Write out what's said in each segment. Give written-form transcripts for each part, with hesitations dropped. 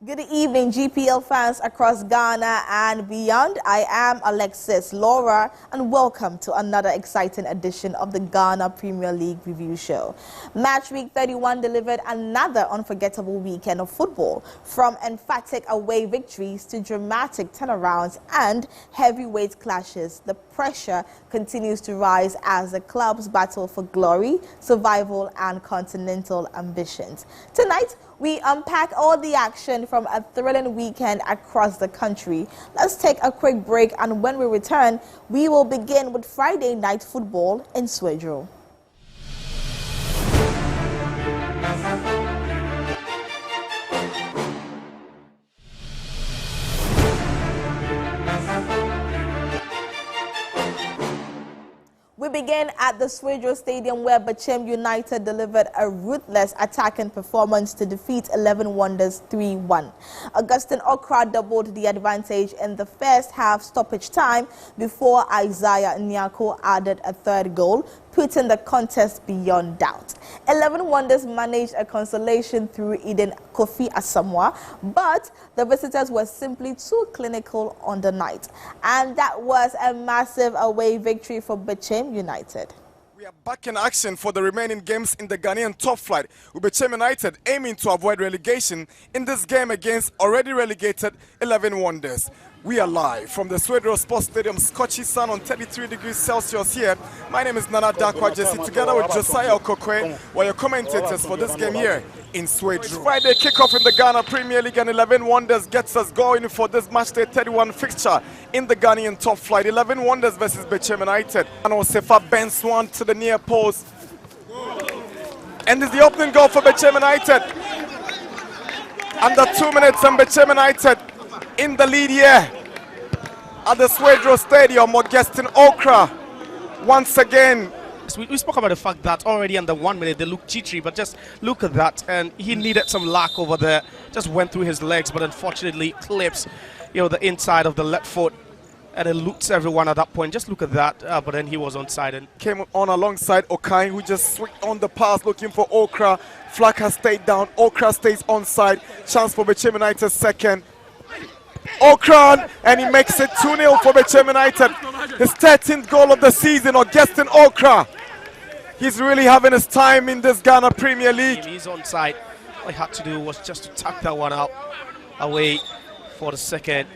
Good evening, GPL fans across Ghana and beyond. I am Alexis Laura, and welcome to another exciting edition of the Ghana Premier League Review Show. Match Week 31 delivered another unforgettable weekend of football, from emphatic away victories to dramatic turnarounds and heavyweight clashes. The pressure continues to rise as the clubs battle for glory, survival, and continental ambitions. Tonight, we unpack all the action from a thrilling weekend across the country. Let's take a quick break, and when we return, we will begin with Friday night football in Swedro. We begin at the Swedro Stadium, where Bachem United delivered a ruthless attacking performance to defeat 11 Wonders 3-1. Augustine Okra doubled the advantage in the first half stoppage time before Isaiah Nyako added a third goal, putting the contest beyond doubt. 11 Wonders managed a consolation through Eden Kofi Asamoah, but the visitors were simply too clinical on the night. And that was a massive away victory for Bachem United. We are back in action for the remaining games in the Ghanaian top flight, with Bachem United aiming to avoid relegation in this game against already relegated 11 Wonders. We are live from the Swedro Sports Stadium, Scotchy sun on 33 degrees Celsius here. My name is Nana Dakwa Jesse, together with Josiah Okokwe, while your commentators for this game here in Swedro. Friday kickoff in the Ghana Premier League, and 11 Wonders gets us going for this matchday 31 fixture in the Ghanaian top flight. 11 Wonders versus Bachem United. And Osefa bends one to the near post. And it's the opening goal for Bachem United. Under 2 minutes, and Bachem United in the lead here at the Swedro Stadium. Augustine Okra once again. We spoke about the fact that already under 1 minute they looked jittery, but just look at that, and he needed some luck over there. Just went through his legs, but unfortunately clips, the inside of the left foot, and it looks everyone at that point. Just look at that, but then he was onside and came on alongside Okai, who just switched on the pass looking for Okra. Flag has stayed down. Okra stays onside. Chance for Bachem United second. Okran, and he makes it 2-0 for Bachem United. His 13th goal of the season. Augustine Okra, he's really having his time in this Ghana Premier League. He's onside. All he had to do was just to tuck that one out away for the second.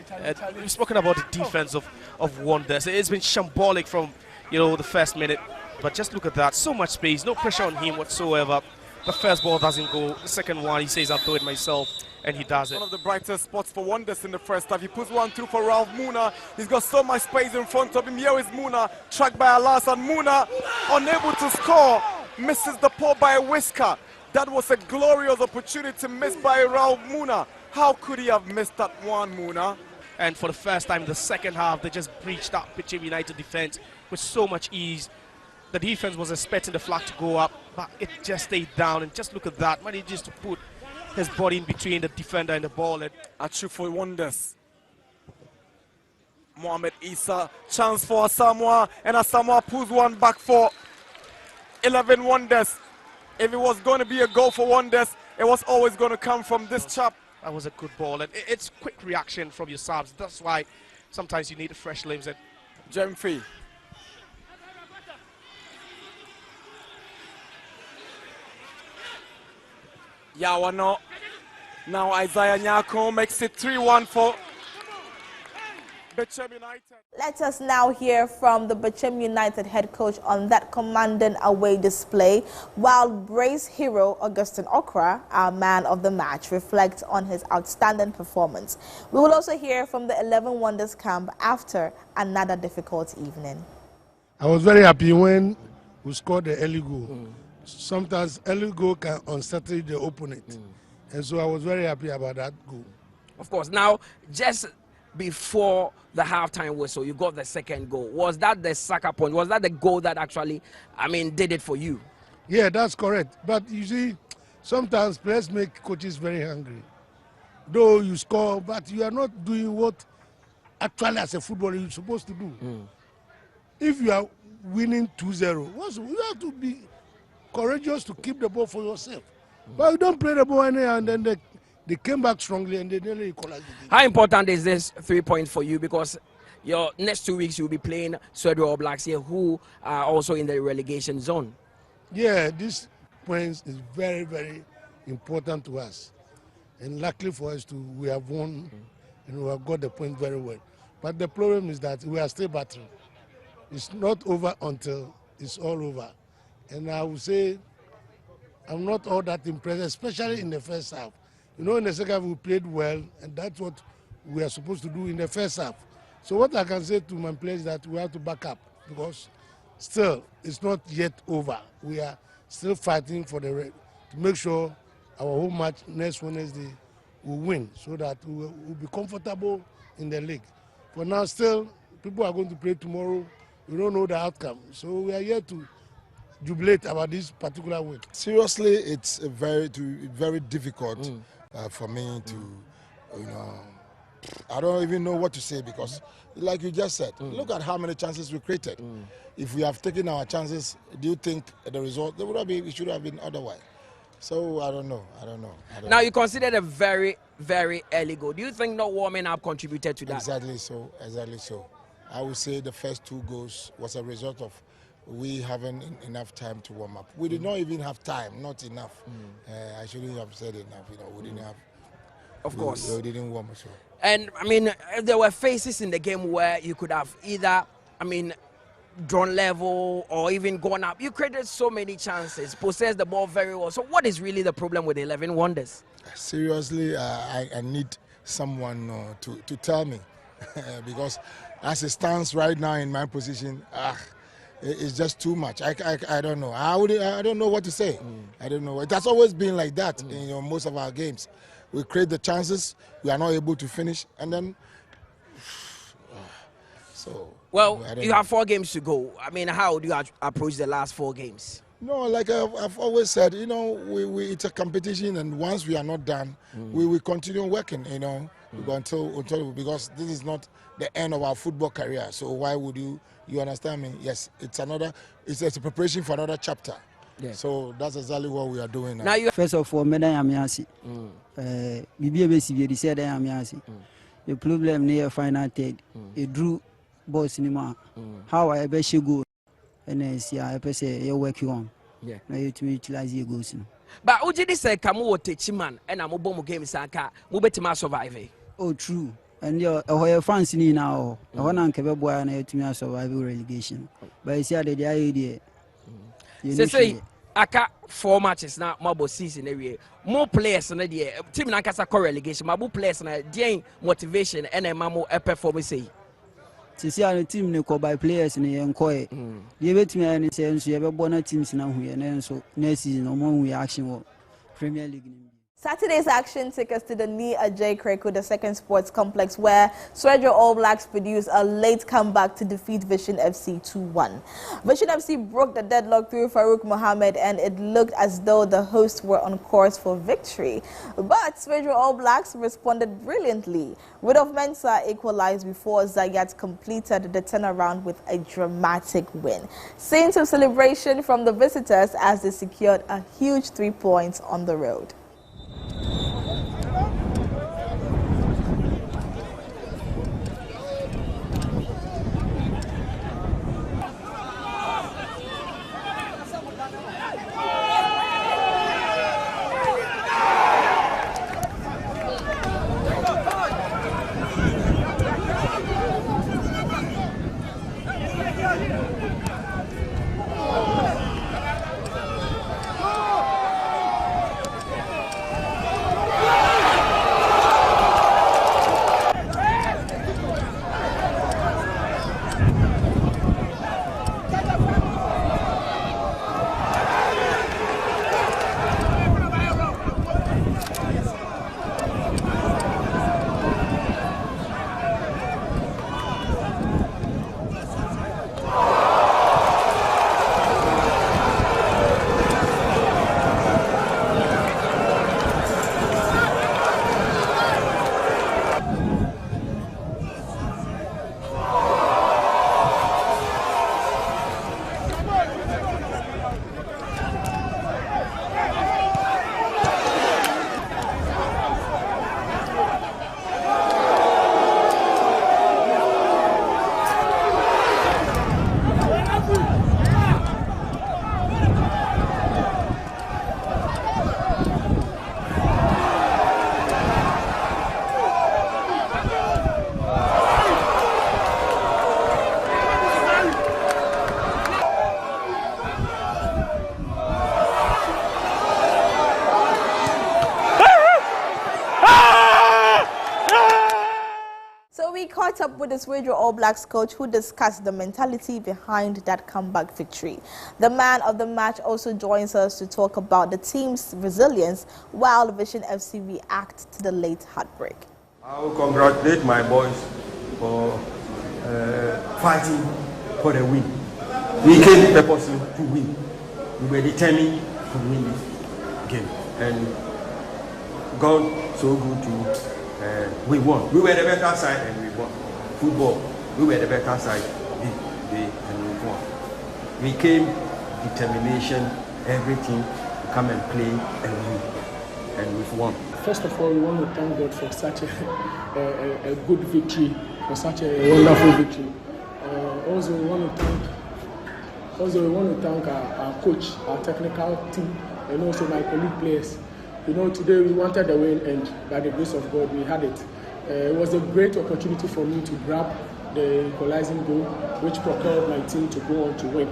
We've spoken about the defense of Wonders. It's been shambolic from the first minute, but just look at that. So much space, no pressure on him whatsoever. The first ball doesn't go. The second one, he says, I'll do it myself. And he does it. One of the brightest spots for Wonders in the first half. He puts one through for Ralph Muna. He's got so much space in front of him. Here is Muna, tracked by Alas, and Muna unable to score. Misses the ball by a whisker. That was a glorious opportunity missed by Ralph Muna. How could he have missed that one, Muna? And for the first time in the second half, they just breached up Bachem United defense with so much ease. The defense was expecting the flag to go up, but it just stayed down. And just look at that. Manages to put his body in between the defender and the ball. Achieve for Wonders. Mohamed Issa, chance for Asamoah, and Asamoah pulls one back for 11 Wonders. If it was going to be a goal for Wonders, it was always going to come from this chap. That was a good ball, and it's quick reaction from your subs. That's why sometimes you need fresh limbs. And Jemfi. Yawano. Now Isaiah Nyako makes it 3-1 for Bachem United. Let us now hear from the Bachem United head coach on that commanding away display, while Brace hero Augustine Okra, our man of the match, reflects on his outstanding performance. We will also hear from the 11 Wonders camp after another difficult evening. I was very happy when we scored the early goal. Sometimes early goal can unsettle the opponent. And so I was very happy about that goal. Of course. Now, just before the halftime whistle, you got the second goal. Was that the sucker point? Was that the goal that actually, did it for you? Yeah, that's correct. But you see, sometimes players make coaches very hungry. Though you score, but you are not doing what actually as a footballer you're supposed to do. If you are winning 2-0, you have to be courageous to keep the ball for yourself. But you don't play the ball anyhow, and then the they came back strongly and they nearly equalized the game. How important is this 3 points for you? Because your next 2 weeks you'll be playing Sweden All Blacks here, who are also in the relegation zone. Yeah, this points is very, very important to us. And luckily for us too, we have won and we have got the point very well. But the problem is that we are still battling. It's not over until it's all over. And I would say I'm not all that impressed, especially in the first half. You know, in the second half we played well, and that's what we are supposed to do in the first half. So what I can say to my players is that we have to back up, because still it's not yet over. We are still fighting for to make sure our home match next Wednesday will win, so that we will be comfortable in the league. For now, still people are going to play tomorrow. We don't know the outcome, so we are here to jubilate about this particular win. Seriously, it's very difficult for me to, you know, I don't even know what to say, because, like you just said, look at how many chances we created. If we have taken our chances, do you think the result it should have been otherwise? So I don't know. Now you considered a very, very early goal. Do you think not warming up contributed to that? Exactly so. I would say the first 2 goals was a result of we having enough time to warm up. We did not even have time, not enough. I shouldn't have said enough. You know, we didn't have. Of course. We didn't warm up. So. And I mean, there were phases in the game where you could have either, drawn level or even gone up. You created so many chances, possessed the ball very well. So what is really the problem with the 11 Wonders? Seriously, I need someone to tell me, because as it stands right now in my position, it's just too much. I don't know. I don't know what to say. I don't know. It has always been like that in most of our games. We create the chances, we are not able to finish, and then so. Well, you have 4 games to go. I mean, how do you approach the last 4 games? No, like I've always said, you know, it's a competition, and once we are not done, we will continue working, you know, until because this is not the end of our football career. So why would you understand me? Yes, it's a preparation for another chapter. Yeah. So that's exactly what we are doing now. First of all, the problem near final third, it drew boss anymore. How I bet you go, and then see, I say you're working on. Yeah, now you to utilize your goals. But Ujidi said, "Come on, teach man, and I'm a bomb game, Saka, move it to my survive." Oh, true. And your fans in now, I want to boy and to me survival relegation. But I see the idea. Say, aka 4 matches now, mobile season area. More players in the team Nakasa relegation, mobile players and a motivation and a mammo performance. To see our team by players in the encoy. You bet me any sense you ever born teams now here, and so next season, no more reaction Premier League. Saturday's action took us to the Ni Ajay Kreko, the second sports complex, where Sweden All Blacks produced a late comeback to defeat Vision FC 2-1. Vision FC broke the deadlock through Farouk Mohammed, and it looked as though the hosts were on course for victory. But Sweden All Blacks responded brilliantly. Rudolf Mensah equalized before Zayat completed the turnaround with a dramatic win. Scenes of celebration from the visitors as they secured a huge 3 points on the road. caught up with the Sweden All Blacks coach who discussed the mentality behind that comeback victory. The man of the match also joins us to talk about the team's resilience while Vision FC react to the late heartbreak. I will congratulate my boys for fighting for the win. We came purposely to win. We were determined to win this game, and God so good to we won. We were the better side and we won. Football, we were the better side and we won. We came determination, everything to come and play and win, and we've won. First of all, we want to thank God for such a good victory, for such a wonderful victory. Also, we want to thank our coach, our technical team, and also my colleague players. You know, today we wanted the win, and by the grace of God, we had it. It was a great opportunity for me to grab the equalizing goal, which propelled my team to go on to win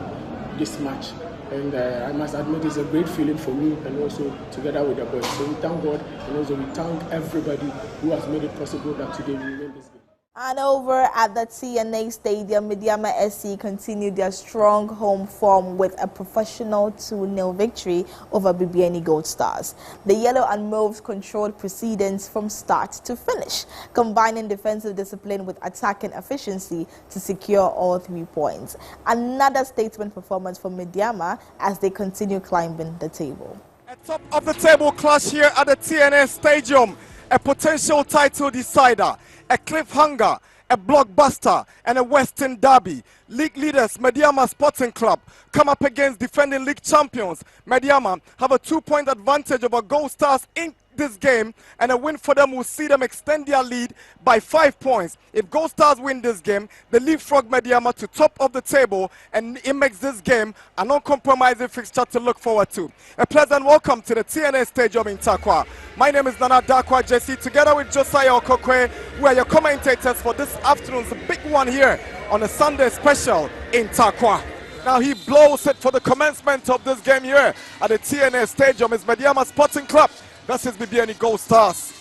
this match. And I must admit, it's a great feeling for me, and also together with the boys. So we thank God, and also we thank everybody who has made it possible that today we win this game. And over at the TNA Stadium, Medeama SC continued their strong home form with a professional 2-0 victory over BBNE Gold Stars. The Yellow and Mauves controlled proceedings from start to finish, combining defensive discipline with attacking efficiency to secure all 3 points. Another statement performance for Medeama as they continue climbing the table. A top of the table clash here at the TNA Stadium. A potential title decider, a cliffhanger, a blockbuster, and a Western derby. League leaders Medeama Sporting Club come up against defending league champions. Medeama have a 2-point advantage over Gold Stars in this game, and a win for them will see them extend their lead by 5 points. If Gold Stars win this game, they leapfrog Medeama to top of the table, and it makes this game an uncompromising fixture to look forward to. A pleasant welcome to the TNA Stadium in Tarkwa. My name is Nana Dakwa Jesse, together with Josiah Okokwe. We are your commentators for this afternoon's big one here on a Sunday special in Tarkwa. Now he blows it for the commencement of this game here at the TNA Stadium. It's Medeama Sporting Club. That's his BBNE Gold Stars.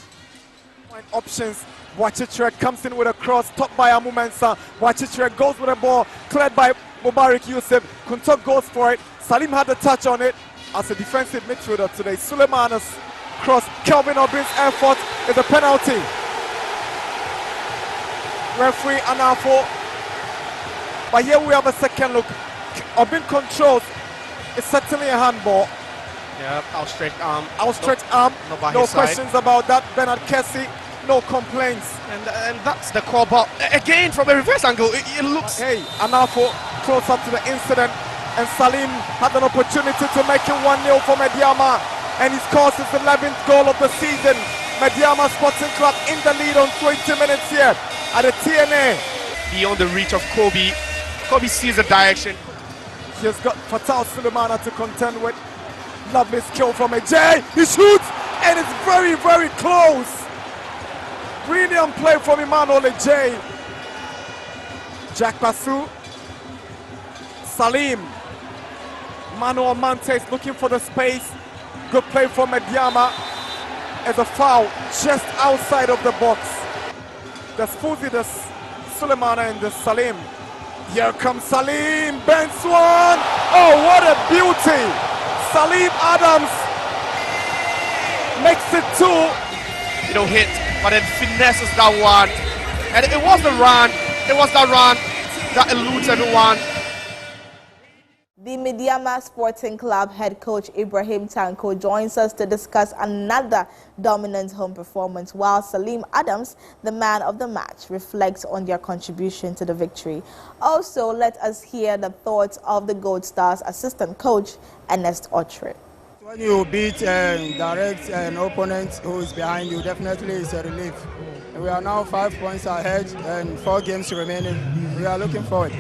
Options. Wachichre comes in with a cross, topped by Amu Mensah. Wachichre goes with a ball, cleared by Mubarak Yusuf. Kuntok goes for it. Salim had a touch on it as a defensive midfielder today. Suleimana's cross. Kelvin Obin's effort is a penalty. Referee Anafo. But here we have a second look. Obin controls. It's certainly a handball. Yeah, outstretched arm. Outstretched arm. No questions about that. Bernard Kessie, no complaints. And that's the call. But again, from a reverse angle, it looks. Hey, Anafo close up to the incident, and Salim had an opportunity to make it 1-0 for Medeama, and he scores his 11th goal of the season. Medeama Sporting Club in the lead on 20 minutes here at the TNA. Beyond the reach of Kobe. Kobe sees the direction. He has got Fatal Suleimana to contend with. Lovely skill from Ajay. He shoots, and it's very, very close. Brilliant play from Emmanuel Ajay. Jack Basu. Salim. Manuel Mantes looking for the space. Good play from Medeama. As a foul just outside of the box. There's Fuzi, there's Suleimana, and there's Salim. Here comes Salim. Ben Swan. Oh, what a beauty. Salim Adams makes it 2. You know, hit, but then finesses that one. And it was the run. It was that run that eludes everyone. The Medeama Sporting Club head coach Ibrahim Tanko joins us to discuss another dominant home performance, while Salim Adams, the man of the match, reflects on their contribution to the victory. Also, let us hear the thoughts of the Gold Stars assistant coach, Ernest Otre. When you beat direct an opponent who is behind you, definitely it's a relief. We are now 5 points ahead and 4 games remaining. We are looking forward.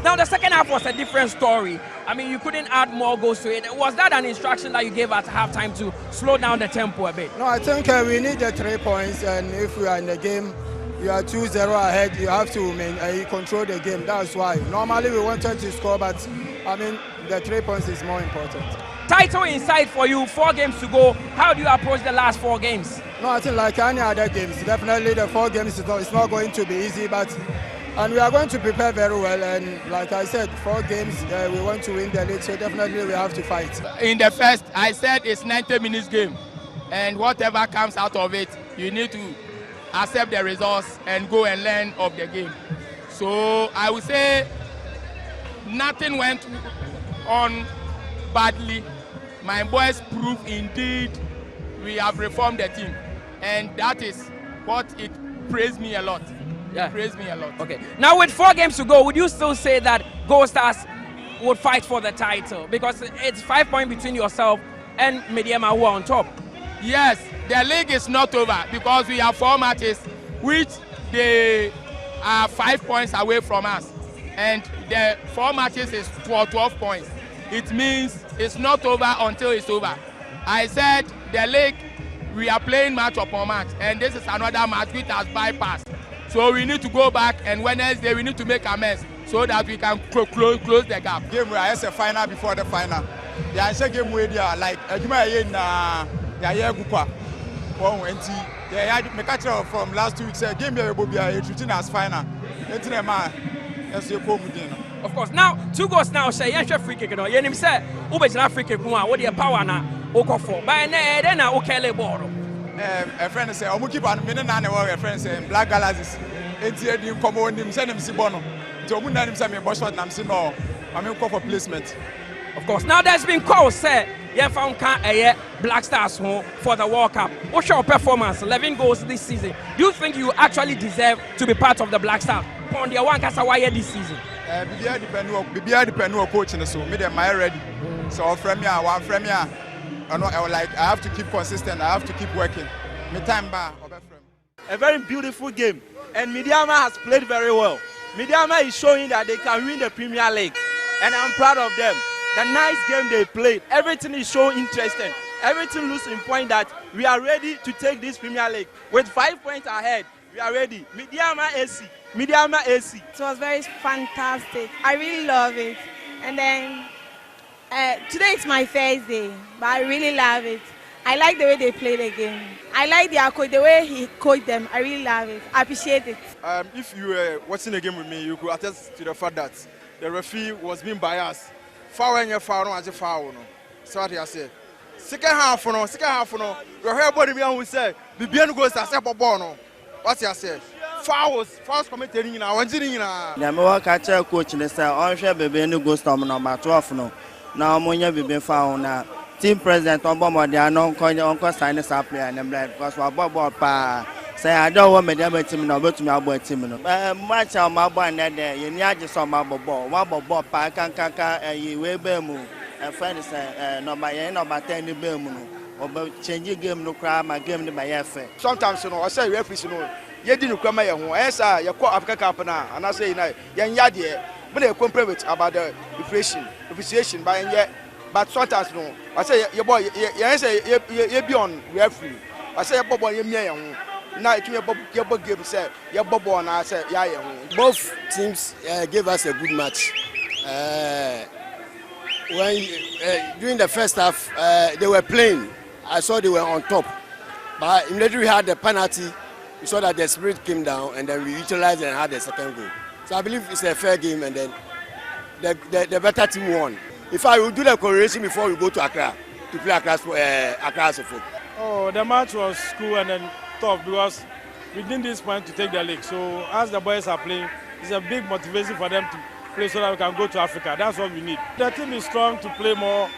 Now the second half was a different story. I mean, you couldn't add more goals to it. Was that an instruction that you gave at halftime to slow down the tempo a bit? No, I think we need the 3 points, and if we are in the game, you are 2-0 ahead, you have to control the game. That's why. Normally we wanted to score, but I mean, the 3 points is more important. title in sight for you, 4 games to go. How do you approach the last 4 games? No, I think like any other games, definitely the 4 games it's not going to be easy, and we are going to prepare very well. And like I said, 4 games, we want to win the league, so definitely we have to fight. In the first, I said it's 90 minutes game, and whatever comes out of it, you need to accept the results and go and learn of the game. So I would say nothing went on badly. My boys proved indeed we have reformed the team, and that is what it praised me a lot. Yeah. It praised me a lot. Okay. Now with 4 games to go, would you still say that Gold Stars would fight for the title? Because it's 5 points between yourself and Mediama who are on top. Yes, the league is not over because we have 4 matches, which they are 5 points away from us. And the 4 matches is 12 points. It means it's not over until it's over. I said the league, we are playing match upon match, and this is another match which has bypassed. So we need to go back, and Wednesday we need to make amends so that we can close the gap. Game where I a final before the final. Yeah, I said game where they are like from last 2 weeks. Game where we are treating as final. Of course. Now 2 goals now. Say you free kick. No, you say Ubejina free kick. What the power na Okofo. By then na Okele ball. A friend say, "I'm keep on minute and a friend say Black Galaxies. It's here in common him send him Sibono. So we him say me boss shot and say no. I'm call for placement." Of course. Now there's been calls say you found Black Stars home for the World Cup. What's your performance? 11 goals this season. Do you think you actually deserve to be part of the Black Stars on the one Kasawaya this season? Bibia depend on coaching so me them my ready. So from here, one from here. I have to keep consistent. I have to keep working. My time bar. A very beautiful game, and Mediama has played very well. Mediama is showing that they can win the Premier League, and I'm proud of them. The nice game they played, everything is so interesting. Everything looks in point that we are ready to take this Premier League. With 5 points ahead, we are ready. Mediama AC. Mediama AC. It was very fantastic. I really love it. And then today it's my first day, but I really love it. I like the way they play the game. I like their coach, the way he coached them. I really love it. I appreciate it. If you were watching the game with me, you could attest to the fact that the referee was being biased. Foul and foul, no, as a foul. So what I say. Second half, no. Your hair body me and say, Bibian goes to step up on. What I say. Fouls committed in our engineering. The more catcher coach, they say, "Oh, she baby no go storm number 12 no." Now, Monya be found now. Team president on Bomber, they are not going to sign a player and them because we are ball pa. Say, I don't want me to team no, but to me about team no. Much of my boy there, you need just some ball. What ball pa can you will be move. And friend say, no, my number 10 the bill or change game no crime, my game by effort. Sometimes, you know, I say, you know. You didn't come here, yes, you call Africa Capana, and I say, young Yadia, but they complain about the appreciation by yet. But sometimes, no, I say, your boy, yes, you be on referee. I say, Bobo, you may now your book game said, your Bobo, and I said, yeah, both teams gave us a good match. When during the first half, they were playing, I saw they were on top, but immediately we had the penalty. We saw that the spirit came down, and then we utilized and had the second goal. So I believe it's a fair game, and then the better team won. If I will do the correlation before we go to Accra to play Accra football. Oh, the match was cool and then tough because we need this point to take the league. So as the boys are playing, it's a big motivation for them to play so that we can go to Africa. That's what we need. The team is strong to play more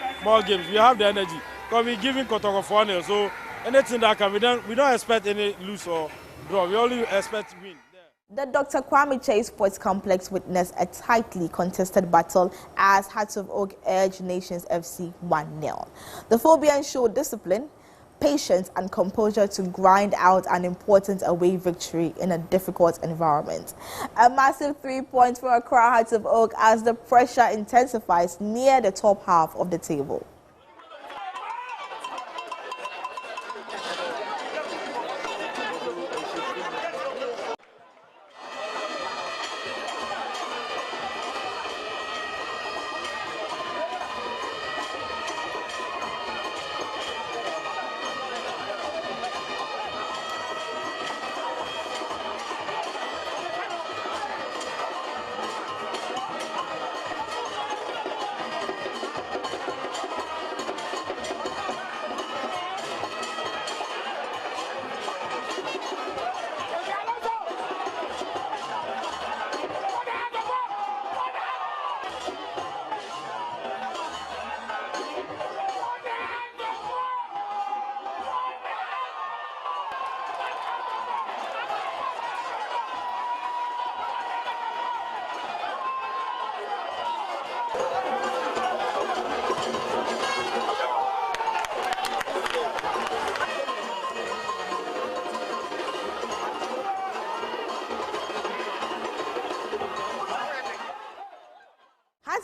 games. We have the energy because we're giving Kotoko 4-0. So anything that can be done, we don't expect any lose or draw. We only expect win. The Dr. Kwame Chase Sports Complex witnessed a tightly contested battle as Hearts of Oak edged Nations FC 1-0. The Phobians showed discipline, patience and composure to grind out an important away victory in a difficult environment. A massive 3 points for Accra Hearts of Oak as the pressure intensifies near the top half of the table.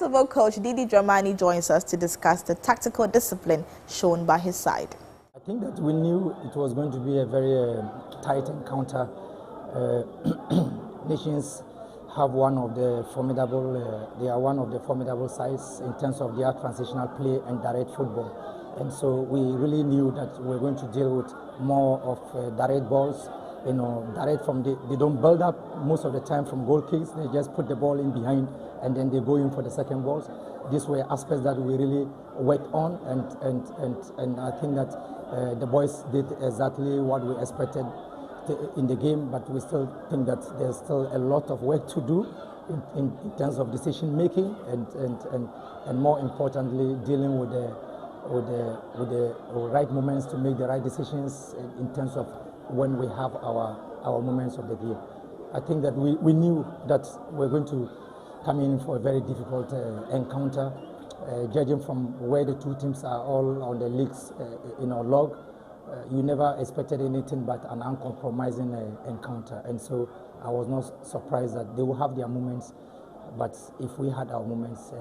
Accountable coach Didi Dramani joins us to discuss the tactical discipline shown by his side. I think that we knew it was going to be a very tight encounter. Nations have one of the formidable, they are one of the formidable sides in terms of their transitional play and direct football. And so we really knew that we were going to deal with more of direct balls, direct from they don't build up most of the time from goal kicks. They just put the ball in behind and then they go in for the second balls. These were aspects that we really worked on, and I think that the boys did exactly what we expected in the game, but we still think that there's still a lot of work to do in terms of decision making and more importantly dealing with the right moments to make the right decisions in terms of when we have our moments of the game. I think that we knew that we're going to come in for a very difficult encounter, judging from where the two teams are all on the league's log. You never expected anything but an uncompromising encounter, and so I was not surprised that they will have their moments. But if we had our moments,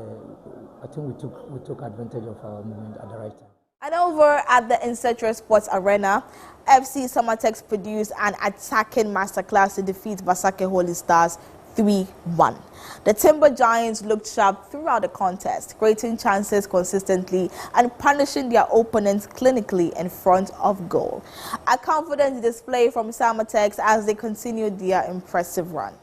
I think we took advantage of our moment at the right time. And over at the Incetra Sports Arena, FC Samatex produced an attacking masterclass to defeat Basake Holy Stars 3-1. The Timber Giants looked sharp throughout the contest, creating chances consistently and punishing their opponents clinically in front of goal. A confident display from Samatex as they continued their impressive run.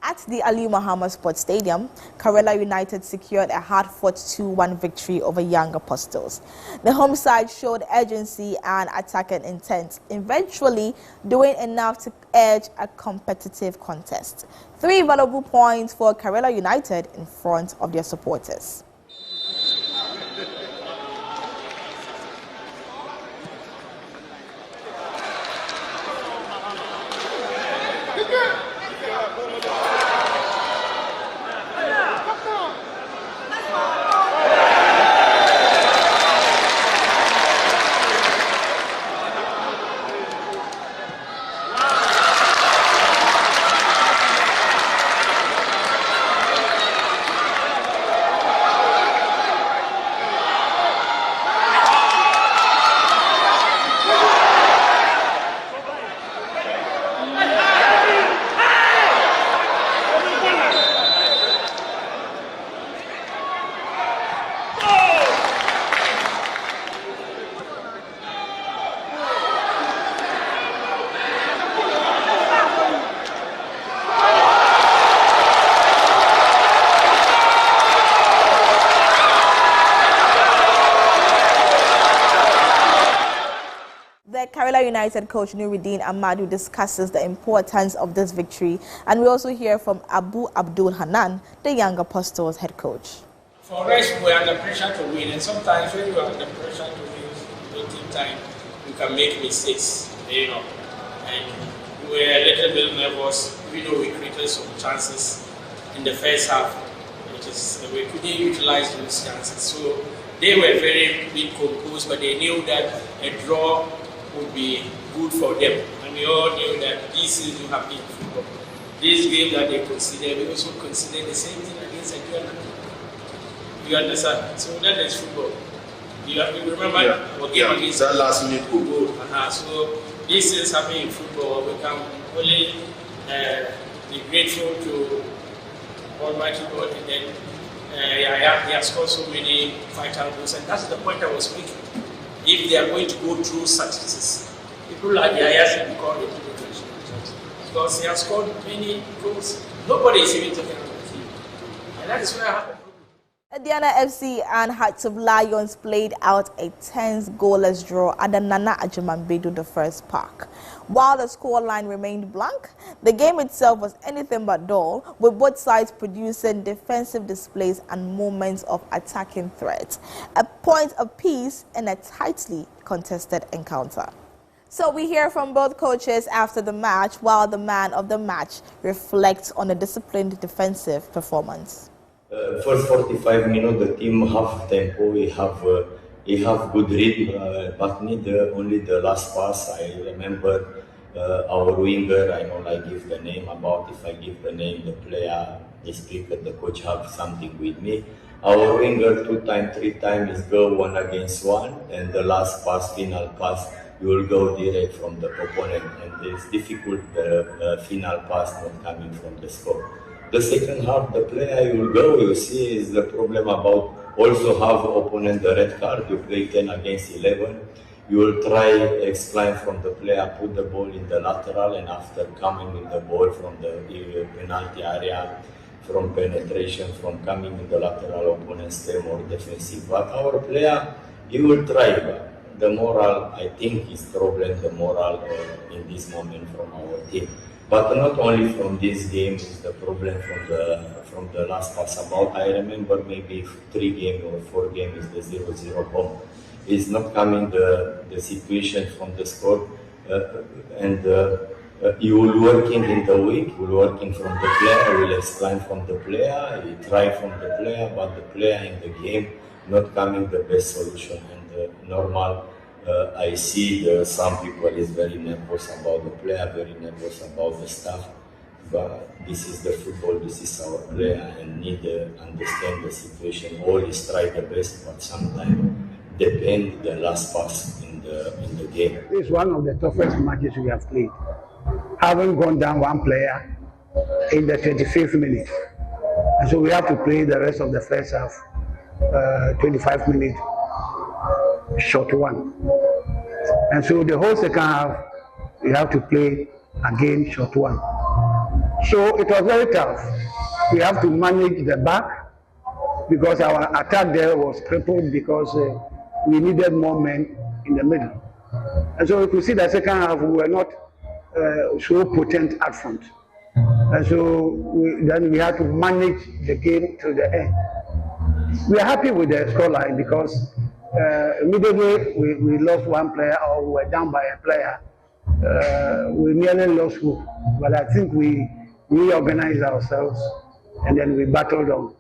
At the Ali Muhammad Sports Stadium, Karela United secured a hard-fought 2-1 victory over Young Apostles. The home side showed urgency and attacking intent, eventually doing enough to edge a competitive contest. 3 valuable points for Karela United in front of their supporters. Karela United coach Nuruddin Amadu discusses the importance of this victory, and we also hear from Abu Abdul Hanan, the Young Apostles head coach. For us, we are under pressure to win, and sometimes when you are under pressure to win, in time, you can make mistakes, and we were a little bit nervous, even though we created some chances in the first half. We couldn't utilize those chances, so they were very big composed, but they knew that a draw would be good for them. And we all knew that this season have been football. This game that they consider, we also consider the same thing against Nigeria. You understand? So that is football. You remember our game against that last minute goal. So these things happen in football. We can only be grateful to Almighty God, and then he has scored so many vital goals, and that's the point I was making. If they are going to go through successes, people like Yaya should be called into the question, because he has scored many goals. Nobody is even talking about the team, and that is where I have a problem. Diana FC and Hearts of Lions played out a tense goalless draw at the Nana Ajimambedu the First Park. While the scoreline remained blank, the game itself was anything but dull, with both sides producing defensive displays and moments of attacking threat. A point apiece in a tightly contested encounter. So we hear from both coaches after the match, while the man of the match reflects on a disciplined defensive performance. First 45 minutes, the team have tempo, we have good rhythm, but need only the last pass. I remember our winger, I know I give the name, about if I give the name, the player, the speaker, the coach have something with me. Our winger 2 times, 3 times is go 1 against 1, and the last pass, final pass, you will go direct from the opponent, and it's difficult the final pass not coming from the score. The second half, the player you will go, you see, is the problem about also have opponent the red card. You play 10 against 11. You will try explain from the player, put the ball in the lateral, and after coming with the ball from the penalty area, from penetration, from coming in the lateral, opponents stay more defensive. But our player, he will try. But the moral, I think, is problem. The moral in this moment from our team. But not only from this game is the problem from the last pass. About I remember maybe 3 games or 4 games is the 0-0 home. It's not coming the situation from the score and. You will working in the week, you will working from the player, will explain from the player, you try from the player, but the player in the game not coming the best solution. And normal, I see some people is very nervous about the player, very nervous about the staff. But this is the football, this is our player, and need to understand the situation. Always try the best, but sometimes depend the last pass in the game. It's one of the toughest matches we have played. Having gone down 1 player in the 25th minute. And so we have to play the rest of the first half, 25 minutes, short 1. And so the whole second half, we have to play again short 1. So it was very tough. We have to manage the back because our attack there was crippled because we needed more men in the middle. And so you could see the second half, we were not so potent up front. And so then we had to manage the game to the end. We are happy with the scoreline because immediately we lost 1 player or we were down by a player. We nearly lost hope. But I think we reorganized ourselves and then we battled on.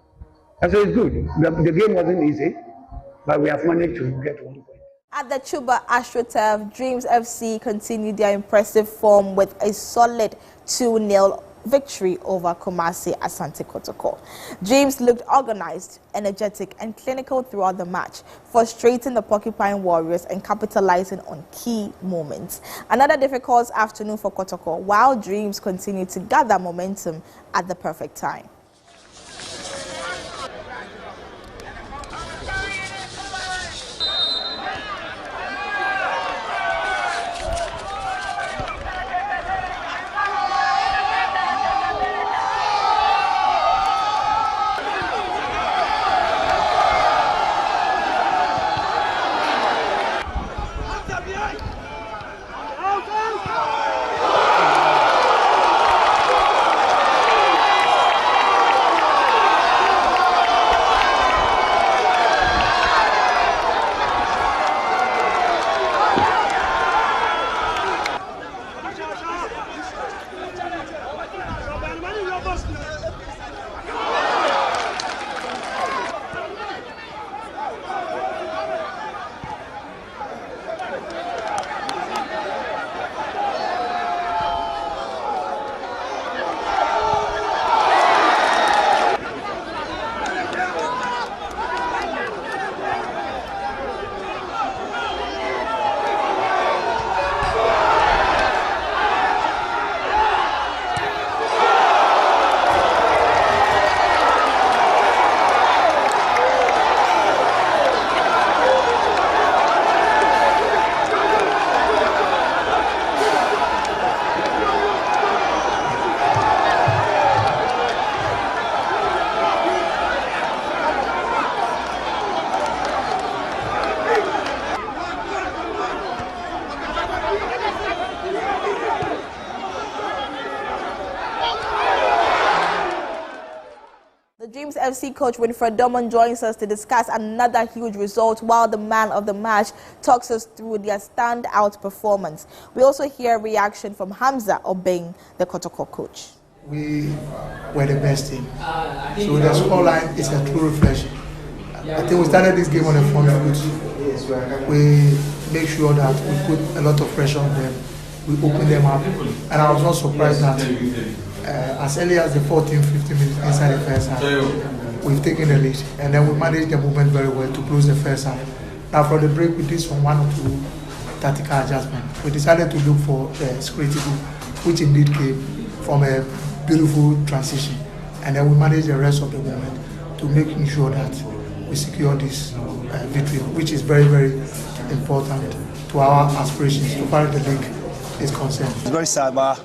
And so it's good. The game wasn't easy, but we have managed to get 1 point. At the Chuba AstroTurf, Dreams FC continued their impressive form with a solid 2-0 victory over Kumasi Asante Kotoko. Dreams looked organized, energetic, and clinical throughout the match, frustrating the Porcupine Warriors and capitalizing on key moments. Another difficult afternoon for Kotoko, while Dreams continued to gather momentum at the perfect time. Dreams FC coach Winfred Dorman joins us to discuss another huge result, while the man of the match talks us through their standout performance. We also hear a reaction from Hamza Obeng, the Kotoko coach. We were the best team. So the scoreline is a true reflection. I think we started this game on the front foot. We make sure that we put a lot of pressure on them. We opened them up. And I was not surprised that as early as the 14-15 minutes inside the first half, we've taken the lead, and then we managed the movement very well to close the first half. Now from the break, we did some 1 or 2 tactical adjustments. We decided to look for a security goal, which indeed came from a beautiful transition, and then we managed the rest of the movement to making sure that we secure this victory, which is very, very important to our aspirations so far as the league is concerned. It's very sad, but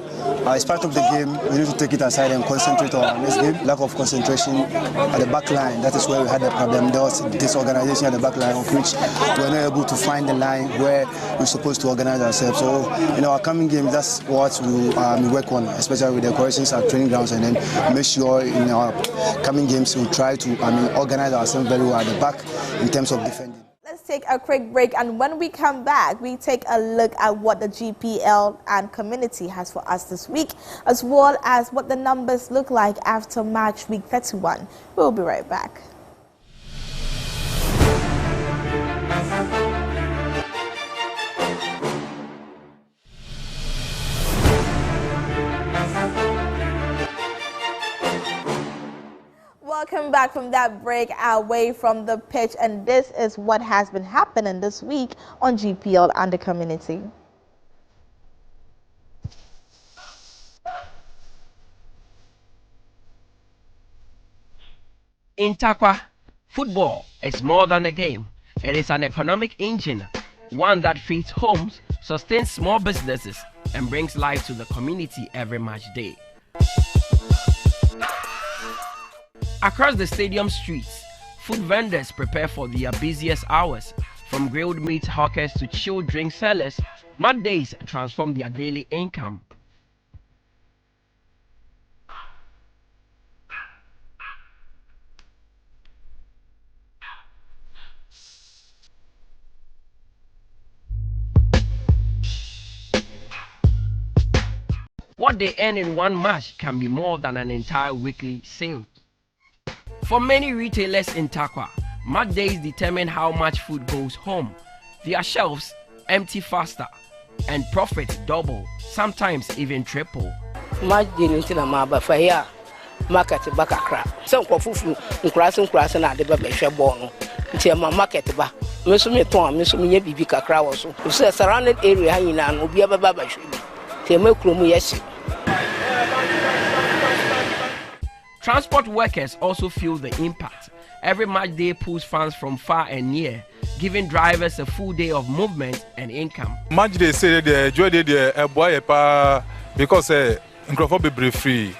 it's part of the game. We need to take it aside and concentrate on this game. Lack of concentration at the back line, that is where we had the problem. There was disorganization at the back line, of which we were not able to find the line where we're supposed to organize ourselves. So in our coming game, that's what we work on, especially with the corrections at training grounds, and then make sure in our coming games we'll try to organize ourselves very well at the back in terms of defending. Let's take a quick break, and when we come back, we take a look at what the GPL and community has for us this week, as well as what the numbers look like after match week 31. We'll be right back. Welcome back from that break away from the pitch, and this is what has been happening this week on GPL and the community. In Takwa, football is more than a game. It is an economic engine, one that feeds homes, sustains small businesses, and brings life to the community every match day. Across the stadium streets, food vendors prepare for their busiest hours. From grilled meat hawkers to chilled drink sellers, mad days transform their daily income. What they earn in one match can be more than an entire weekly sale. For many retailers in Takwa, match days determine how much food goes home. Their shelves empty faster and profits double, sometimes even triple. Match day in Tinamaba for here, market Bakakra. Some Kofufu, and at the Babesha Bono. My market ba. Missumi Tom, Missumi Bibika Krawaso. Who says surrounded area hanging on will be a babashi. Temukumu, yes. Transport workers also feel the impact. Every match day pulls fans from far and near, giving drivers a full day of movement and income. Match day say the joy the boy because microphone be free.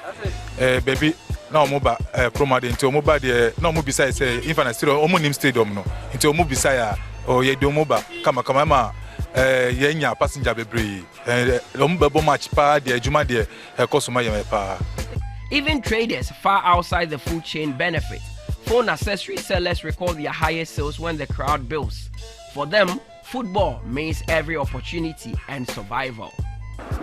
Baby now mobile chroma into mobile the no mobile besides infant stadium omo nim stadium no into mobile beside or ye do mobile kama ma yenya passenger bebre lombebo match pa the juma the customer yema pa. Even traders far outside the food chain benefit. Phone accessory sellers record their highest sales when the crowd builds. For them, football means every opportunity and survival.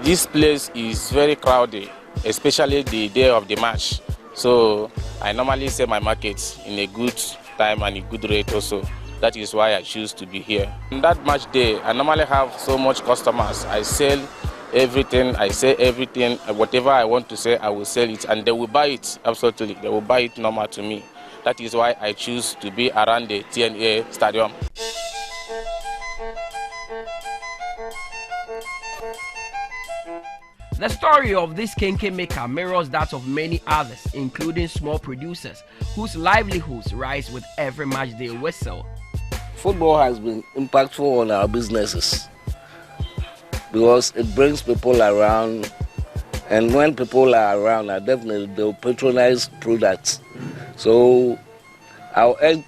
This place is very crowded, especially the day of the match. So I normally sell my market in a good time and a good rate also. That is why I choose to be here. On that match day, I normally have so much customers. I sell everything, I say everything, whatever I want to say, I will sell it, and they will buy it, absolutely. They will buy it normal to me. That is why I choose to be around the TNA stadium. The story of this kenke maker mirrors that of many others, including small producers, whose livelihoods rise with every match day whistle. Football has been impactful on our businesses, because it brings people around, and when people are around, definitely they'll patronize products. So I'll urge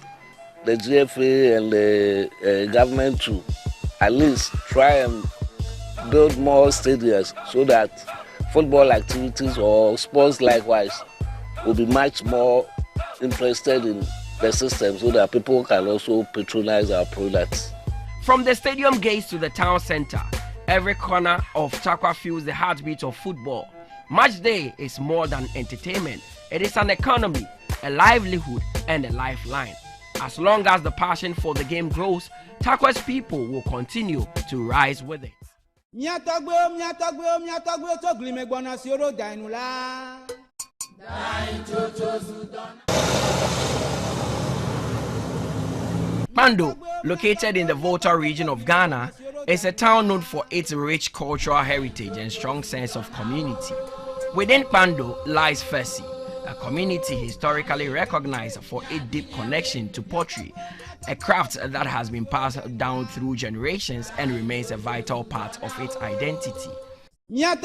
the GFA and the government to at least try and build more stadiums so that football activities or sports likewise will be much more interested in the system so that people can also patronize our products. From the stadium gates to the town center, every corner of Takwa feels the heartbeat of football. Match day is more than entertainment. It is an economy, a livelihood, and a lifeline. As long as the passion for the game grows, Takwa's people will continue to rise with it. Pando, located in the Volta region of Ghana, is a town known for its rich cultural heritage and strong sense of community. Within Pando lies Fessi, a community historically recognized for its deep connection to pottery, a craft that has been passed down through generations and remains a vital part of its identity. The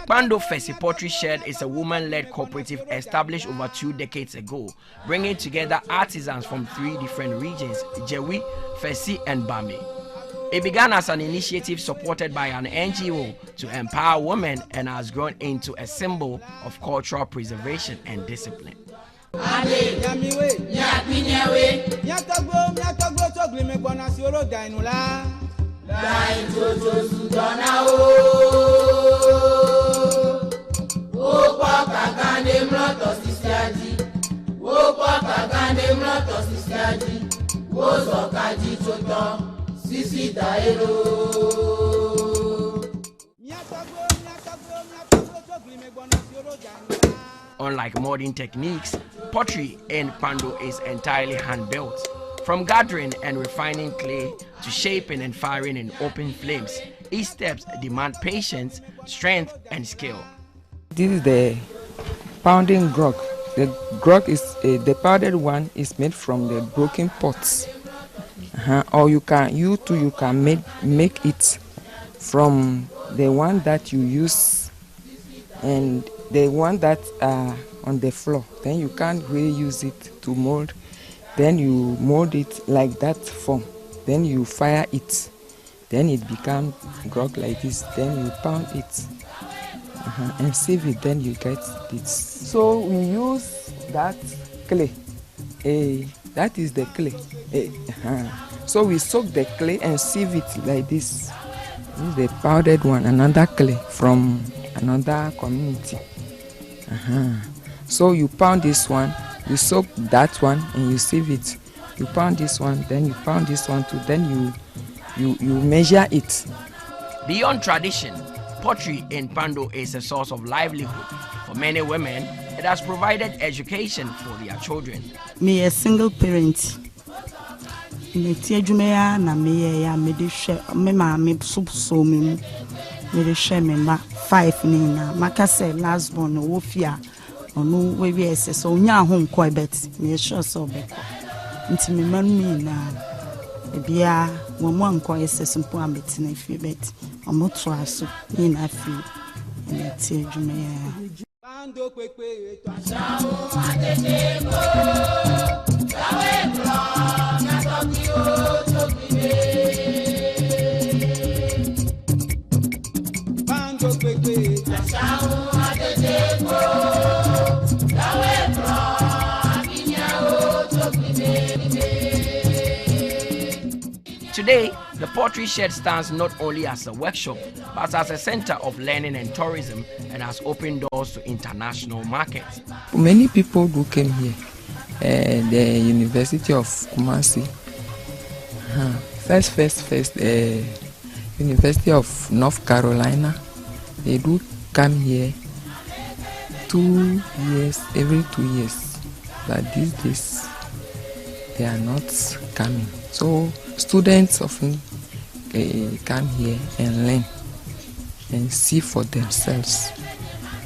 Pando Fessi Pottery Shed is a woman-led cooperative established over 2 decades ago, bringing together artisans from 3 different regions, Jewi, Fessi and Bame. It began as an initiative supported by an NGO to empower women and has grown into a symbol of cultural preservation and discipline. Unlike modern techniques, pottery in Pando is entirely hand-built. From gathering and refining clay to shaping and firing in open flames, each step demands patience, strength, and skill. This is the pounding grog. The grog is the powdered one is made from the broken pots, or you can make it from the one that you use and the one that are on the floor. Then you can't really use it to mold. Then you mold it like that form. Then you fire it. Then it becomes grog like this. Then you pound it and sieve it. Then you get it. So we use that clay. That is the clay. So we soak the clay and sieve it like this. This is the powdered one, another clay from another community. So you pound this one. You soak that one and you sieve it. You pound this one, then you pound this one too. Then you measure it. Beyond tradition, pottery in Pando is a source of livelihood. For many women, it has provided education for their children. Me a single parent. Me tiejumea na me ya me de share me ma me so me de share me ma 5 ni na makase last born wo fia. Onu we be so nya ho nko bet me sure so be ko nti me man mi na e bia mo mo nko ese mpo ameti na fi bet omo to aso ni na fi na ti adwuma ya bando pepe to asawo atete ko sawe bro na tokyo tokime bando pepe to asawo atete ko. Today, the pottery shed stands not only as a workshop, but as a center of learning and tourism and has opened doors to international markets. Many people who came here, the University of Kumasi, first, University of North Carolina, they do come here 2 years, every 2 years, but these days they are not coming. So students often come here and learn and see for themselves,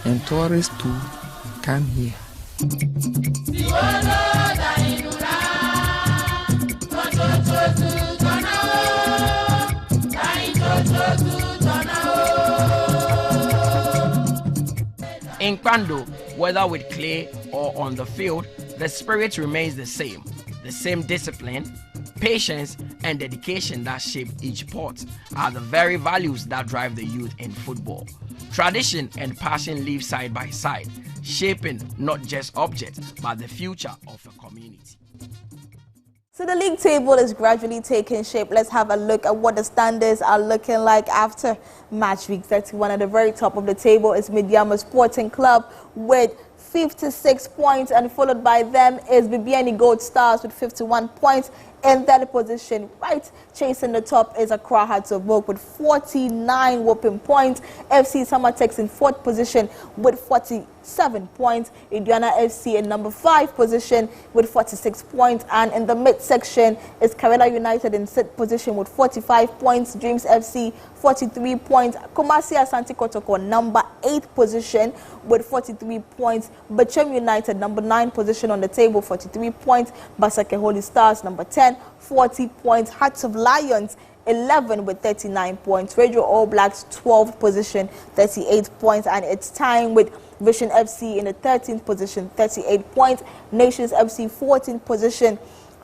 and tourists too come here. In Pando, whether with clay or on the field, the spirit remains the same discipline, patience, and dedication that shape each sport are the very values that drive the youth in football. Tradition and passion live side by side, shaping not just objects, but the future of a community. So the league table is gradually taking shape. Let's have a look at what the standings are looking like after match week 31. At the very top of the table is Midiama Sporting Club with 56 points, and followed by them is Bibiani Gold Stars with 51 points. In third position, right chasing the top is Accra Hearts of Oak with 49 whopping points. FC Summertex in fourth position with 47 points. Indiana FC in number 5 position with 46 points. And in the midsection is Karela United in sixth position with 45 points. Dreams FC 43 points. Kumasi Asante Kotoko number 8 position with 43 points. Bachem United number 9 position on the table, 43 points. Basake Holy Stars number 10, 40 points. Hearts of Lions 11 with 39 points. Radio All Blacks 12th position, 38 points. And it's time with Vision FC in the 13th position, 38 points. Nations FC 14th position,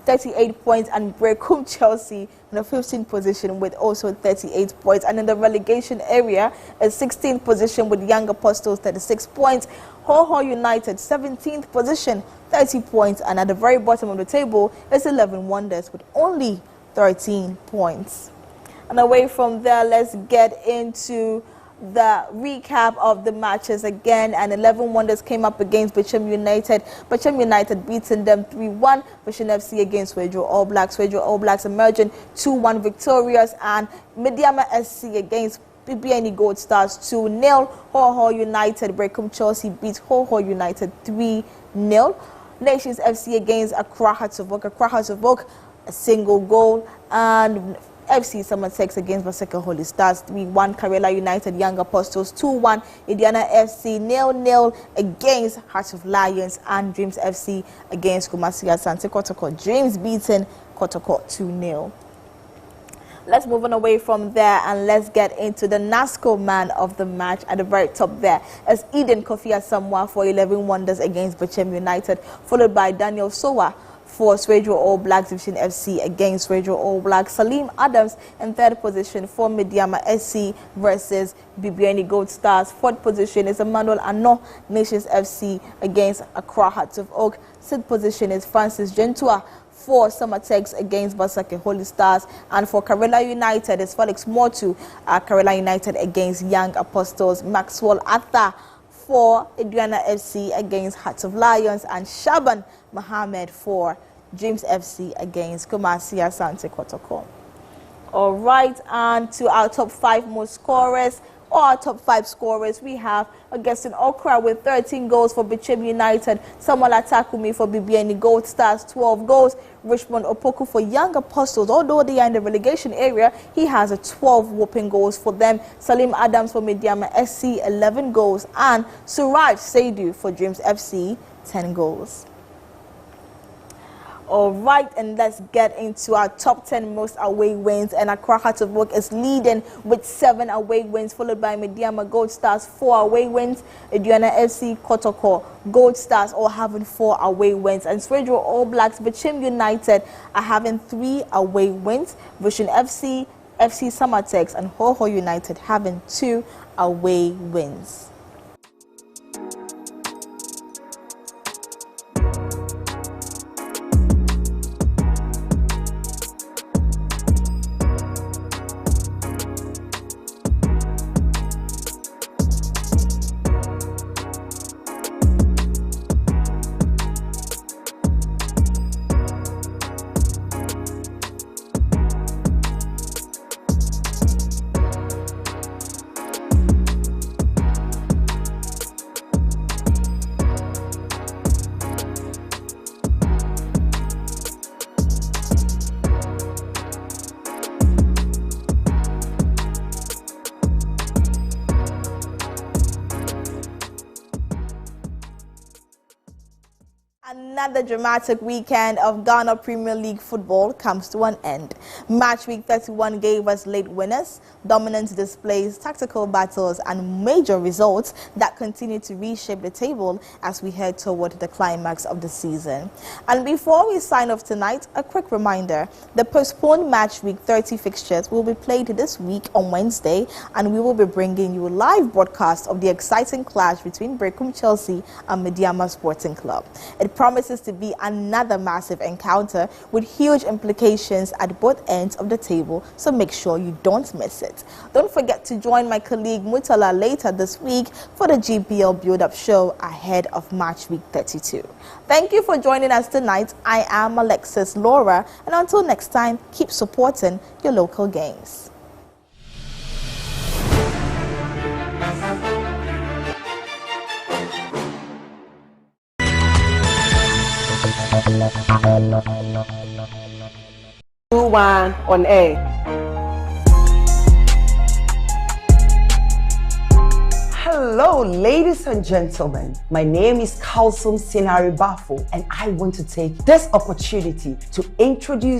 38 points, and Brecum Chelsea in the 15th position with also 38 points. And in the relegation area, a 16th position with Young Apostles, 36 points. Ho United, 17th position, 30 points. And at the very bottom of the table is 11 Wonders with only 13 points. And away from there, let's get into the recap of the matches again. And 11 Wonders came up against Bachem United. Bachem United beating them 3-1. Vision FC against Radio All Blacks. Radio All Blacks emerging 2-1 victorious. And Mediama SC against BBNE Gold Stars 2-0. Ho United, Brecum Chelsea beat Ho United 3-0. Nations FC against Accra Hearts of Oak. Accra Hearts of Oak, a single goal. And FC Summertex against Baseke Holy Stars 3-1. Karela United Young Apostles 2-1. Indiana FC 0-0 against Hearts of Lions. And Dreams FC against Kumasi Asante Kotoko. Dreams beaten Kotoko 2-0. Let's move on away from there and let's get into the NASCO man of the match. At the very top there is Eden Kofi Asamoah for 11 Wonders against Bachem United, followed by Daniel Sowa for Radio All Blacks. Vision FC against Radio All Blacks. Salim Adams in third position for Mediama SC versus BBNE Gold Stars. Fourth position is Emmanuel Ano, Nations FC against Accra Hearts of Oak. Sixth position is Francis Gentua for Summertex against Basake Holy Stars. And for Karela United is Felix Motu, Karela United against Young Apostles. Maxwell Atha for Indiana FC against Hearts of Lions. And Shaban Mohammed for Dreams FC against Kumasi Asante Kotoko. All right, and to our top 5 most scorers, or our top 5 scorers, we have Augustine Okra with 13 goals for Bachem United, Samuel Atakumi for BBNE Gold Stars, 12 goals, Richmond Opoku for Young Apostles. Although they are in the relegation area, he has a 12 whopping goals for them. Salim Adams for Mediama SC, 11 goals, and Suraj Saidu for Dreams FC, 10 goals. All right, and let's get into our top 10 most away wins. And Accra Hearts of Oak is leading with 7 away wins, followed by Mediama Gold Stars, 4 away wins. Indiana FC, Kotoko, Gold Stars all having 4 away wins. And Radio All Blacks, Bachem United are having 3 away wins. Vision FC, FC Summertex, and Ho United having 2 away wins. Another dramatic weekend of Ghana Premier League football comes to an end. Match week 31 gave us late winners, dominant displays, tactical battles, and major results that continue to reshape the table as we head toward the climax of the season. And before we sign off tonight, a quick reminder: the postponed match week 30 fixtures will be played this week on Wednesday, and we will be bringing you a live broadcast of the exciting clash between Brecum Chelsea and Mediama Sporting Club. It promises to be another massive encounter with huge implications at both ends of the table, so make sure you don't miss it. Don't forget to join my colleague Mutala later this week for the GPL build-up show ahead of Match Week 32. Thank you for joining us tonight. I am Alexis Laura, and until next time, keep supporting your local games. One on air. Hello, ladies and gentlemen. My name is Kalsum Sinari Bafo, and I want to take this opportunity to introduce